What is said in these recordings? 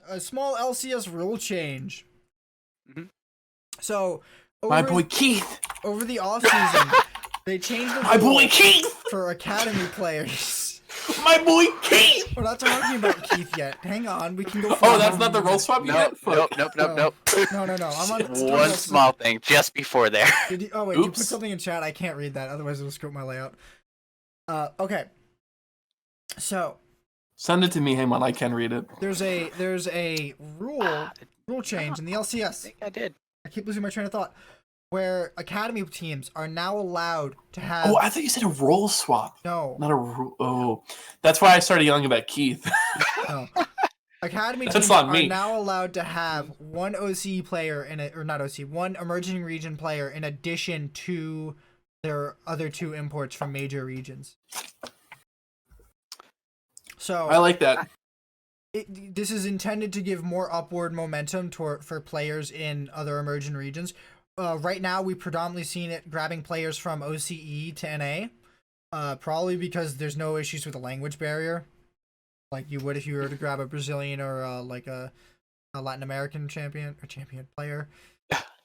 a small LCS rule change. Mhm. So My boy Keith. over the offseason, they changed the My boy rule Keith. for academy players. My boy Keith. We're not talking about Keith yet. Hang on, we can go. Oh, that's not the role swap Nope, yet. nope, Fuck. nope, nope, nope. No. I'm on One small thing just before there. Did you, oh wait, you put Oops. something in chat. I can't read that, otherwise it'll screw up my layout. Okay. So Send it to me, Haymant. I can read it. there's a rule change in the I LCS. think I did. I keep losing my train of thought. Where academy teams are now allowed to have. Oh, I thought you said a role swap. No. Not a rule. Oh, that's why I started yelling about Keith. No. Academy That's teams not are me. now allowed to have one OCE player one emerging region player in addition to their other 2 imports from major regions. So I like that. this is intended to give more upward momentum for players in other emerging regions. Right now, we've predominantly seen it grabbing players from OCE to NA, probably because there's no issues with the language barrier, like you would if you were to grab a Brazilian or like a Latin American champion player,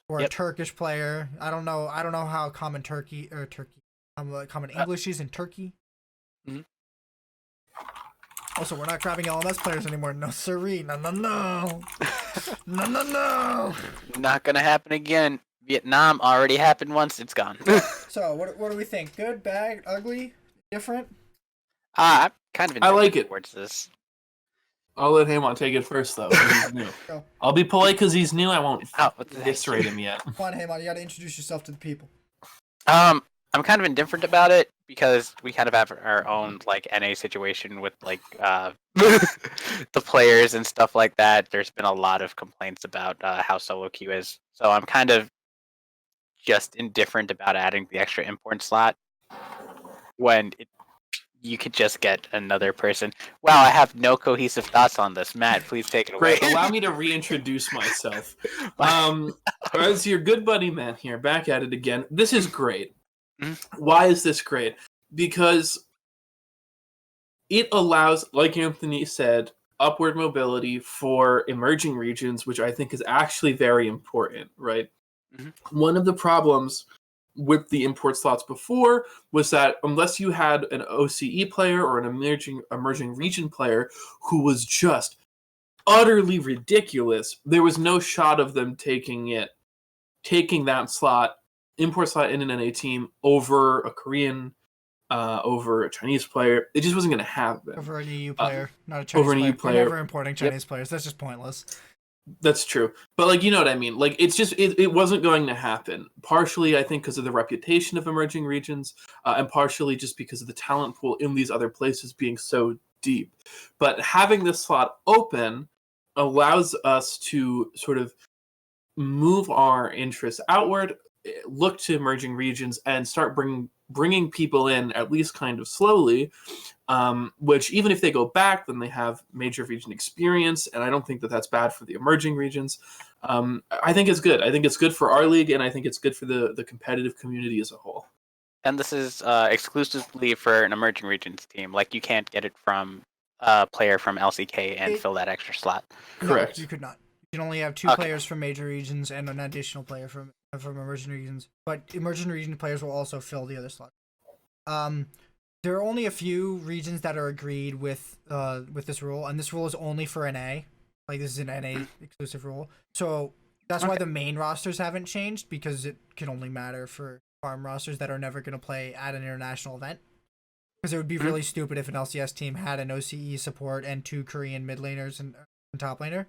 or a Turkish player. I don't know how common common English is in Turkey. Mm-hmm. Also, we're not grabbing LMS players anymore. No, siree. No. No. Not gonna happen again. Vietnam already happened once. It's gone. So, what do we think? Good, bad, ugly, different? I'm kind of I like it. towards this. I'll let Haymont take it first, though. 'cause he's new. Go. I'll be polite because he's new. I won't Oh, what the heck? eviscerate him yet. Come on, Haymon, you gotta introduce yourself to the people. I'm kind of indifferent about it because we kind of have our own like NA situation with like the players and stuff like that. There's been a lot of complaints about how solo queue is, so I'm kind of just indifferent about adding the extra import slot when you could just get another person. Wow, I have no cohesive thoughts on this. Matt, please take it away. Great. Allow me to reintroduce myself. As your good buddy Matt here, back at it again. This is great. Why is this great? Because it allows, like Anthony said, upward mobility for emerging regions, which I think is actually very important, right? One of the problems with the import slots before was that unless you had an OCE player or an emerging region player who was just utterly ridiculous, there was no shot of them taking that slot, import slot in an NA team over a Korean, over a Chinese player. It just wasn't going to happen. Over an EU player, not a Chinese over an EU player. We're never importing Chinese players. That's just pointless. That's true. But, like, you know what I mean? Like, it's just, it wasn't going to happen. Partially, I think, because of the reputation of emerging regions, and partially just because of the talent pool in these other places being so deep. But having this slot open allows us to sort of move our interests outward, look to emerging regions, and start bringing people in, at least kind of slowly, which even if they go back, then they have major region experience, and I don't think that that's bad for the emerging regions. I think it's good. I think it's good for our league, and I think it's good for the competitive community as a whole. And this is exclusively for an emerging regions team. Like, you can't get it from a player from LCK and fill that extra slot. Correct. No, you could not. You can only have 2 players from major regions and an additional player from emerging regions. But emerging region players will also fill the other slot. There are only a few regions that are agreed with this rule, and this rule is only for NA. Like, this is an NA exclusive rule. So that's why the main rosters haven't changed, because it can only matter for farm rosters that are never going to play at an international event. Because it would be really stupid if an LCS team had an OCE support and 2 Korean mid laners and top laner,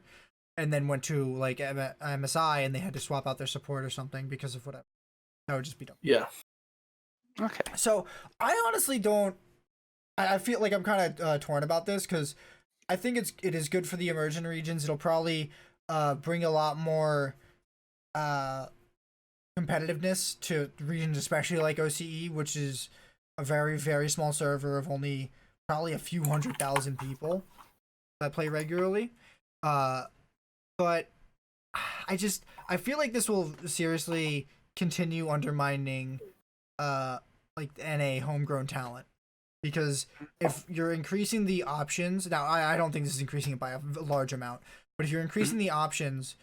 and then went to like MSI and they had to swap out their support or something because of whatever. That would just be dumb. Yeah. Okay. So I honestly don't. I feel like I'm kind of torn about this because I think it is good for the emerging regions. It'll probably bring a lot more competitiveness to regions, especially like OCE, which is a very, very small server of only probably a few 100,000 people that play regularly. But I feel like this will seriously continue undermining like NA homegrown talent. because if you're increasing the options, now I don't think this is increasing it by a large amount, but if you're increasing the options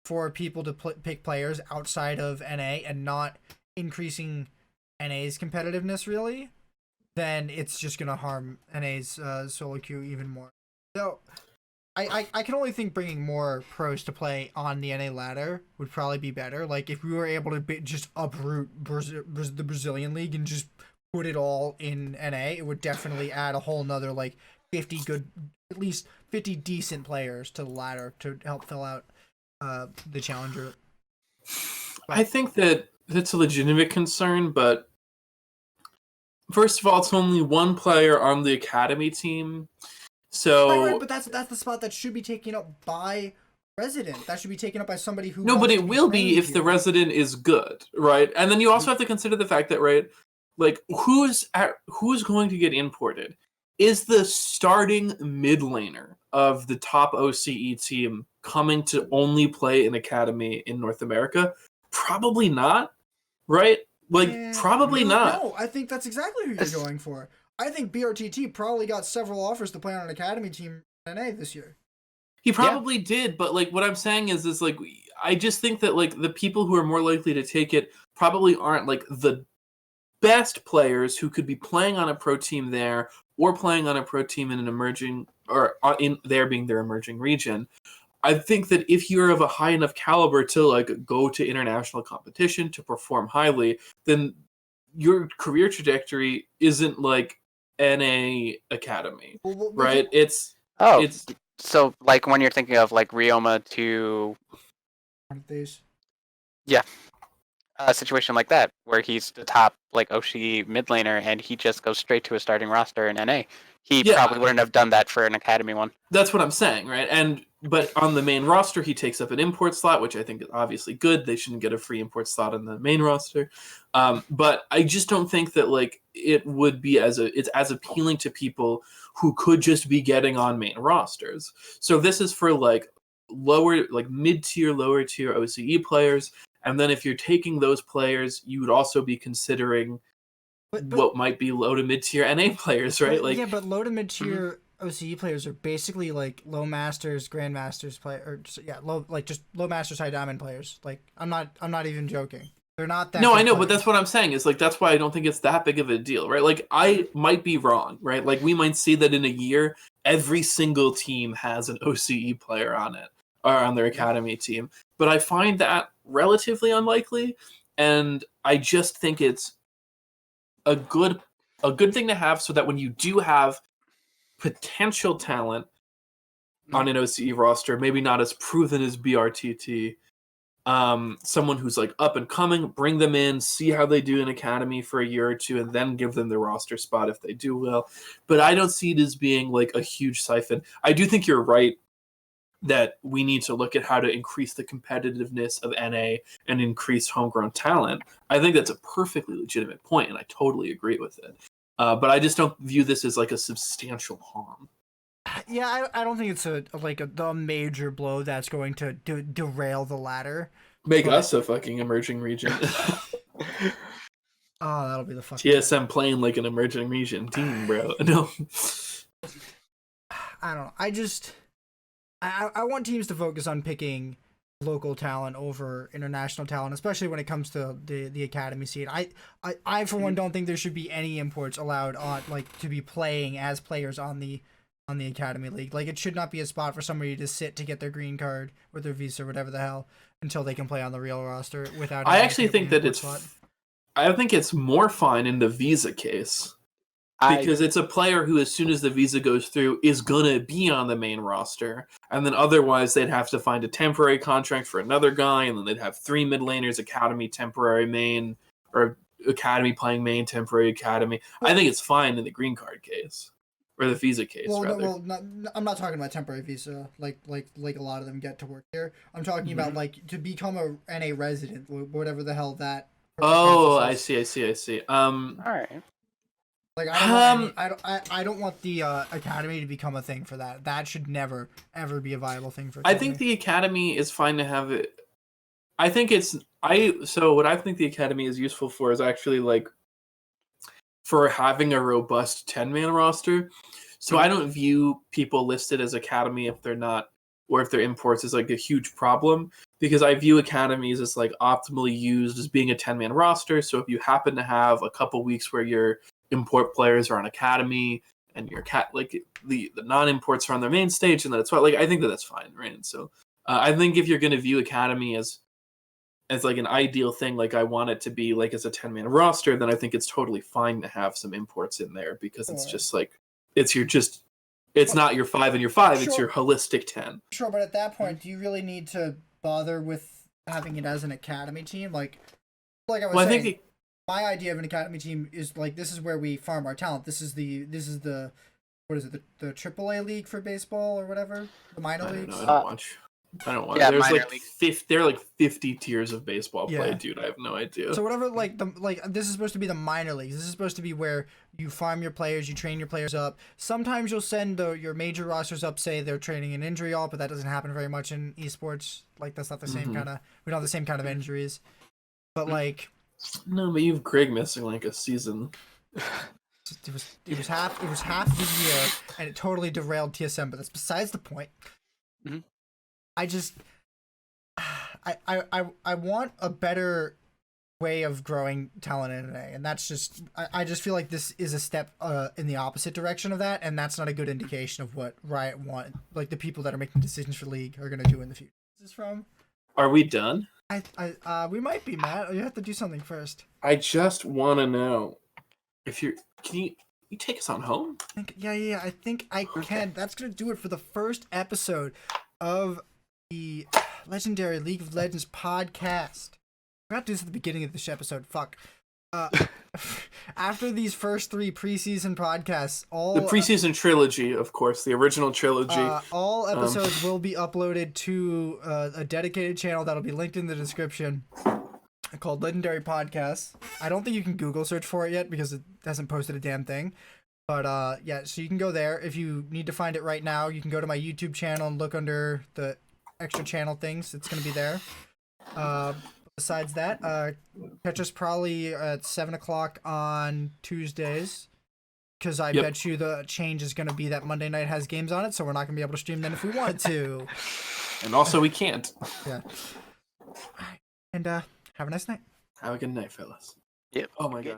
for people to pick players outside of NA and not increasing NA's competitiveness really, then it's just gonna harm NA's solo queue even more. So I can only think bringing more pros to play on the NA ladder would probably be better. Like if we were able to just uproot the Brazilian league and just put it all in NA, it would definitely add a whole nother like 50 good, at least 50 decent players to the ladder to help fill out the challenger. I think that that's a legitimate concern, but first of all, it's only one player on the academy team. So right, but that's the spot that should be taken up by resident. That should be taken up by somebody who. No, but it will be if here. the resident is good, right? And then you also have to consider the fact that, right, like who's going to get imported? Is the starting mid laner of the top OCE team coming to only play an academy in North America? Probably not, right? Like, probably not. No, I think that's exactly who you're going for. I think BRTT probably got several offers to play on an academy team in NA this year. He probably did, but like what I'm saying is like I just think that like the people who are more likely to take it probably aren't like the best players who could be playing on a pro team there or playing on a pro team in an emerging or in there being their emerging region. I think that if you're of a high enough caliber to like go to international competition to perform highly, then your career trajectory isn't like NA academy, right? It's so like when you're thinking of like Ryoma to a situation like that where he's the top like OCE mid laner and he just goes straight to a starting roster in NA. He probably wouldn't have done that for an academy one. That's what I'm saying, right? But on the main roster, he takes up an import slot, which I think is obviously good. They shouldn't get a free import slot on the main roster. But I just don't think that like it would be it's as appealing to people who could just be getting on main rosters. So this is for like lower, like mid-tier, lower tier OCE players. And then if you're taking those players, you would also be considering what might be low to mid-tier NA players, right? Like but low to mid-tier OCE players are basically like low masters, grandmasters just low masters, high diamond players. Like I'm not even joking. They're not that. No, I know, but that's what I'm saying. Is like that's why I don't think it's that big of a deal, right? Like I might be wrong, right? Like we might see that in a year, every single team has an OCE player on it or on their academy team, but I find that relatively unlikely, and I just think it's a good thing to have so that when you do have potential talent on an OCE roster, maybe not as proven as BRTT, someone who's like up and coming, bring them in, see how they do in academy for a year or two, and then give them the roster spot if they do well. But I don't see it as being like a huge siphon. I do think you're right that we need to look at how to increase the competitiveness of NA and increase homegrown talent. I think that's a perfectly legitimate point, and I totally agree with it. But I just don't view this as like a substantial harm. Yeah, I don't think it's the major blow that's going to derail the ladder. Make us a fucking emerging region. Oh, that'll be the fucking TSM playing like an emerging region team, bro. No. I don't know. I want teams to focus on picking local talent over international talent, especially when it comes to the academy scene. I for one don't think there should be any imports allowed on to be playing as players on the academy league. Like it should not be a spot for somebody to sit to get their green card or their visa or whatever the hell until they can play on the real roster without. I actually think that I think it's more fine in the visa case. Because it's a player who, as soon as the visa goes through, is going to be on the main roster. And then otherwise, they'd have to find a temporary contract for another guy. And then they'd have 3 mid laners, academy, temporary main, or academy playing main, temporary academy. I think it's fine in the green card case. Or the visa case, rather. I'm not talking about temporary visa, like a lot of them get to work here. I'm talking about, to become a NA resident, whatever the hell that... Oh, I see. All right. Like I don't want the academy to become a thing for that. That should never ever be a viable thing for. I think the academy is fine to have it. So what I think the academy is useful for is actually like for having a robust 10-man roster. So I don't view people listed as academy if they're not, or if they're imports, as like a huge problem, because I view academies as like optimally used as being a 10-man roster. So if you happen to have a couple weeks where your import players are on academy and your the non-imports are on their main stage, and that's why, like, I think that's fine, right? And so I think if you're going to view academy as like an ideal thing, like I want it to be like as a 10-man roster, then I think it's totally fine to have some imports in there, because it's just like it's not your 5 and your 5, it's your holistic 10. Sure, but at that point, do you really need to bother with having it as an academy team? Like I was saying, my idea of an academy team is like, this is where we farm our talent. This is the what is it, the AAA league for baseball or whatever, the minor leagues. I don't watch. Yeah, There's like there are like 50 tiers of baseball play, dude. I have no idea. So whatever, this is supposed to be the minor leagues. This is supposed to be where you farm your players, you train your players up. Sometimes you'll send your major rosters up, say they're training an injury all, but that doesn't happen very much in esports. Like, that's not the same kind of. We don't have the same kind of injuries. But like. No, but you have Greg missing like a season. It was half the year, and it totally derailed TSM. But that's besides the point. Mm-hmm. I just, I want a better way of growing talent in NA, and that's just, I just feel like this is a step in the opposite direction of that, and that's not a good indication of what Riot want, like the people that are making decisions for League are gonna do in the future. This is from. Are we done? We might be, Matt. You have to do something first. I just want to know if can you take us on home? Yeah. I think I can. That's gonna do it for the first episode of the legendary League of Legends podcast. I forgot to do this at the beginning of this episode. Fuck. After these first 3 preseason podcasts, the preseason trilogy, of course, the original trilogy, all episodes will be uploaded to a dedicated channel that'll be linked in the description, called Legendary Podcasts. I don't think you can Google search for it yet because it hasn't posted a damn thing. But yeah, so you can go there. If you need to find it right now, you can go to my YouTube channel and look under the extra channel things. It's going to be there. Besides that, catch us probably at 7 o'clock on Tuesdays, because I bet you the change is going to be that Monday night has games on it, so we're not going to be able to stream then if we wanted to. And also we can't. Yeah. All right. And have a nice night. Have a good night, fellas. Yep. Oh my god.